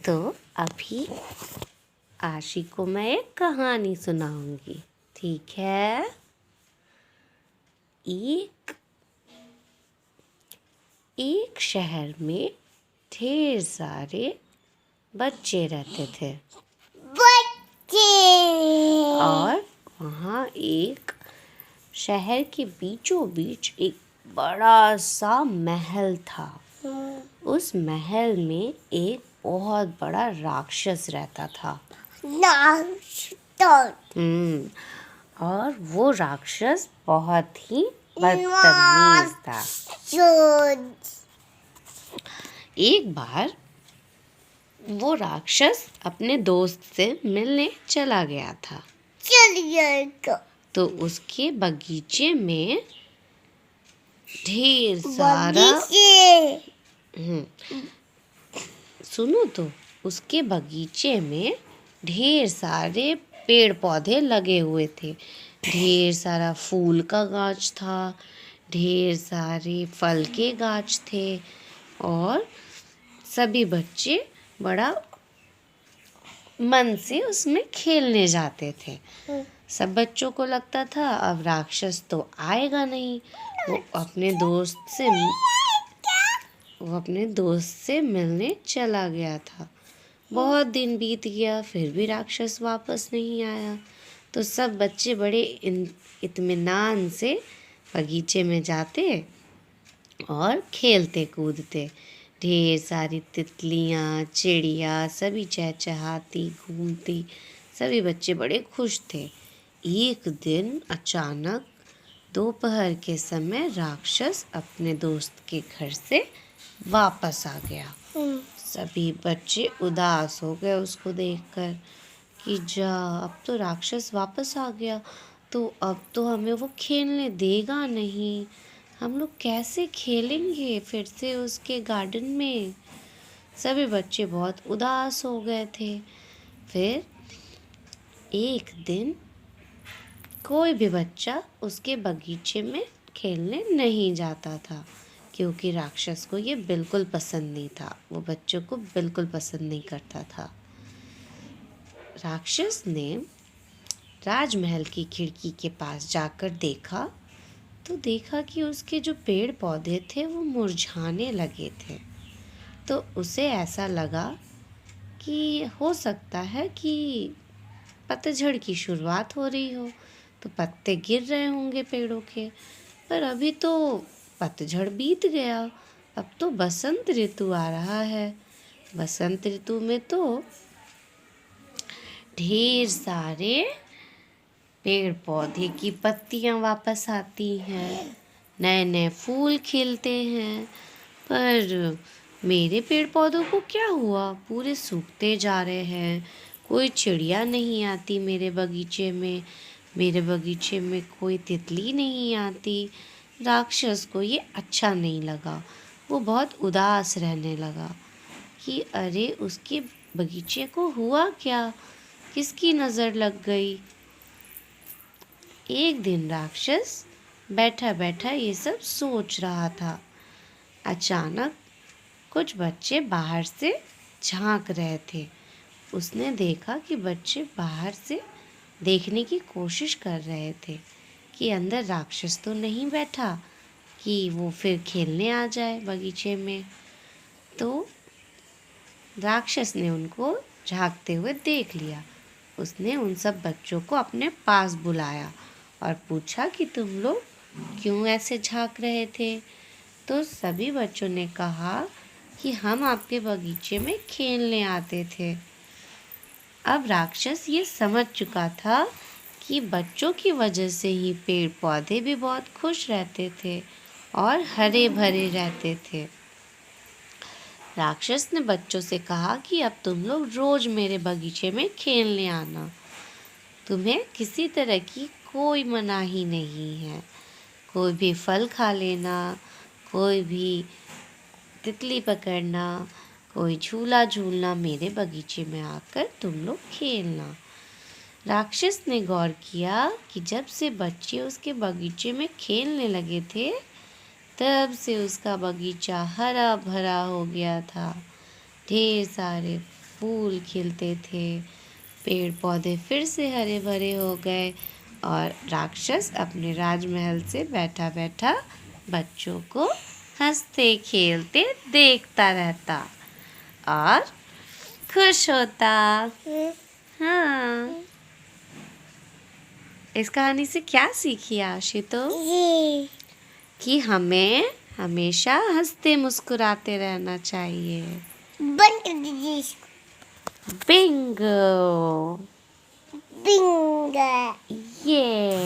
तो अभी आशी को मैं एक कहानी सुनाऊंगी, ठीक है। एक शहर में ढेर सारे बच्चे रहते थे और वहाँ एक शहर के बीचों बीच एक बड़ा सा महल था। उस महल में एक बहुत बड़ा राक्षस रहता था। और वो राक्षस बहुत ही बदतमीज था। एक बार वो राक्षस अपने दोस्त से मिलने चला गया था। तो उसके बगीचे में ढेर सारा सुनो तो उसके बगीचे में ढेर सारे पेड़ पौधे लगे हुए थे। ढेर सारा फूल का गाछ था, ढेर सारे फल के गाछ थे और सभी बच्चे बड़ा मन से उसमें खेलने जाते थे। सब बच्चों को लगता था अब राक्षस तो आएगा नहीं। वो अपने दोस्त से मिलने चला गया था। बहुत दिन बीत गया, फिर भी राक्षस वापस नहीं आया। तो सब बच्चे बड़े इत्मीनान से बगीचे में जाते और खेलते कूदते। ढेर सारी तितलियाँ, चिड़िया सभी चहचहाती घूमती। सभी बच्चे बड़े खुश थे। एक दिन अचानक दोपहर के समय राक्षस अपने दोस्त के घर से वापस आ गया। सभी बच्चे उदास हो गए उसको देखकर कि जा, अब तो राक्षस वापस आ गया, तो अब तो हमें वो खेलने देगा नहीं। हम लोग कैसे खेलेंगे फिर से उसके गार्डन में। सभी बच्चे बहुत उदास हो गए थे। फिर एक दिन कोई भी बच्चा उसके बगीचे में खेलने नहीं जाता था क्योंकि राक्षस को ये बिल्कुल पसंद नहीं था। वो बच्चों को बिल्कुल पसंद नहीं करता था। राक्षस ने राजमहल की खिड़की के पास जाकर देखा तो देखा कि उसके जो पेड़ पौधे थे वो मुरझाने लगे थे। तो उसे ऐसा लगा कि हो सकता है कि पतझड़ की शुरुआत हो रही हो, तो पत्ते गिर रहे होंगे पेड़ों के। पर अभी तो पतझड़ बीत गया, अब तो बसंत ऋतु आ रहा है। बसंत ऋतु में तो ढेर सारे पेड़ पौधे की पत्तियां वापस आती हैं, नए नए फूल खिलते हैं। पर मेरे पेड़ पौधों को क्या हुआ? पूरे सूखते जा रहे हैं। कोई चिड़िया नहीं आती मेरे बगीचे में, मेरे बगीचे में कोई तितली नहीं आती। राक्षस को ये अच्छा नहीं लगा। वो बहुत उदास रहने लगा कि अरे उसके बगीचे को हुआ क्या, किसकी नज़र लग गई। एक दिन राक्षस बैठा बैठा ये सब सोच रहा था। अचानक कुछ बच्चे बाहर से झांक रहे थे। उसने देखा कि बच्चे बाहर से देखने की कोशिश कर रहे थे कि अंदर राक्षस तो नहीं बैठा कि वो फिर खेलने आ जाए बगीचे में। तो राक्षस ने उनको झांकते हुए देख लिया। उसने उन सब बच्चों को अपने पास बुलाया और पूछा कि तुम लोग क्यों ऐसे झांक रहे थे। तो सभी बच्चों ने कहा कि हम आपके बगीचे में खेलने आते थे। अब राक्षस ये समझ चुका था कि बच्चों की वजह से ही पेड़ पौधे भी बहुत खुश रहते थे और हरे भरे रहते थे। राक्षस ने बच्चों से कहा कि अब तुम लोग रोज मेरे बगीचे में खेलने आना। तुम्हें किसी तरह की कोई मनाही नहीं है। कोई भी फल खा लेना, कोई भी तितली पकड़ना, कोई झूला झूलना, मेरे बगीचे में आकर तुम लोग खेलना। राक्षस ने गौर किया कि जब से बच्चे उसके बगीचे में खेलने लगे थे तब से उसका बगीचा हरा भरा हो गया था। ढेर सारे फूल खिलते थे, पेड़ पौधे फिर से हरे भरे हो गए और राक्षस अपने राजमहल से बैठा बैठा बच्चों को हंसते खेलते देखता रहता और खुश होता। हाँ, इस कहानी से क्या सीखी आशितो? कि हमें हमेशा हंसते मुस्कुराते रहना चाहिए। बंद कर दीजिए इसको। बिंगो। बिंगो। ये